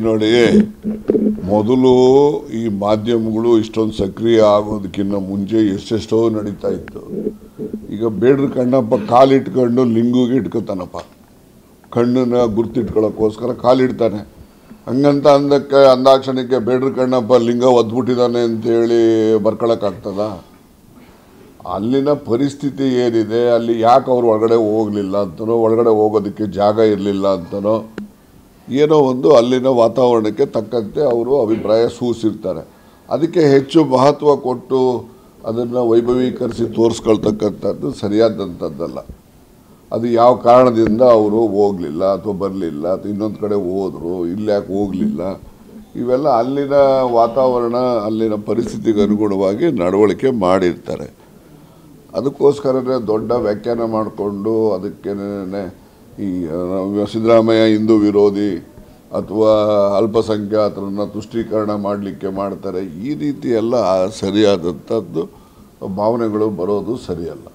ನೋಡಿ, ಮೊದಲು ಈ ಮಾಧ್ಯಮಗಳು ಇಷ್ಟೊಂದು ಸಕ್ರಿಯ ಆಗೋದಕ್ಕಿಂತ ಮುಂಚೆ ಎಷ್ಟೆಷ್ಟೋ ನಡೀತಾ ಇತ್ತು. ಈಗ ಬೇಡ್ರ ಕಣ್ಣಪ್ಪ ಕಾಲಿಟ್ಕೊಂಡು ಲಿಂಗುಗೆ ಇಟ್ಕೊತಾನಪ್ಪ, ಕಣ್ಣನ್ನ ಗುರ್ತಿಟ್ಕೊಳ್ಳೋಕ್ಕೋಸ್ಕರ ಕಾಲಿಡ್ತಾನೆ. ಹಂಗಂತ ಅಂದಾಕ್ಷಣಕ್ಕೆ ಬೇಡ್ರ ಕಣ್ಣಪ್ಪ ಲಿಂಗ ಒದ್ಬಿಟ್ಟಿದ್ದಾನೆ ಅಂತೇಳಿ ಬರ್ಕೊಳಕ್ಕಾಗ್ತದ? ಅಲ್ಲಿನ ಪರಿಸ್ಥಿತಿ ಏನಿದೆ, ಅಲ್ಲಿ ಯಾಕೆ ಅವ್ರು ಒಳಗಡೆ ಹೋಗಲಿಲ್ಲ ಅಂತನೋ, ಒಳಗಡೆ ಹೋಗೋದಕ್ಕೆ ಜಾಗ ಇರಲಿಲ್ಲ ಅಂತನೋ, ಏನೋ ಒಂದು ಅಲ್ಲಿನ ವಾತಾವರಣಕ್ಕೆ ತಕ್ಕಂತೆ ಅವರು ಅಭಿಪ್ರಾಯ ಸೂಚಿಸಿರ್ತಾರೆ. ಅದಕ್ಕೆ ಹೆಚ್ಚು ಮಹತ್ವ ಕೊಟ್ಟು ಅದನ್ನು ವೈಭವೀಕರಿಸಿ ತೋರಿಸ್ಕೊಳ್ತಕ್ಕಂಥದ್ದು ಸರಿಯಾದಂಥದ್ದಲ್ಲ. ಅದು ಯಾವ ಕಾರಣದಿಂದ ಅವರು ಹೋಗಲಿಲ್ಲ ಅಥವಾ ಬರಲಿಲ್ಲ ಅಥವಾ ಇನ್ನೊಂದು ಕಡೆ ಹೋದರು, ಇಲ್ಲಿ ಯಾಕೆ ಹೋಗಲಿಲ್ಲ, ಇವೆಲ್ಲ ಅಲ್ಲಿನ ವಾತಾವರಣ, ಅಲ್ಲಿನ ಪರಿಸ್ಥಿತಿಗೆ ಅನುಗುಣವಾಗಿ ನಡವಳಿಕೆ ಮಾಡಿರ್ತಾರೆ. ಅದಕ್ಕೋಸ್ಕರನೇ ದೊಡ್ಡ ವ್ಯಾಖ್ಯಾನ ಮಾಡಿಕೊಂಡು ಅದಕ್ಕೇನೆ ಈ ಸಿದ್ದರಾಮಯ್ಯ ಹಿಂದೂ ವಿರೋಧಿ ಅಥವಾ ಅಲ್ಪಸಂಖ್ಯಾತರನ್ನು ತುಷ್ಟೀಕರಣ ಮಾಡಲಿಕ್ಕೆ ಮಾಡ್ತಾರೆ. ಈ ರೀತಿ ಎಲ್ಲ ಸರಿಯಾದಂಥದ್ದು ಭಾವನೆಗಳು ಬರೋದು ಸರಿಯಲ್ಲ.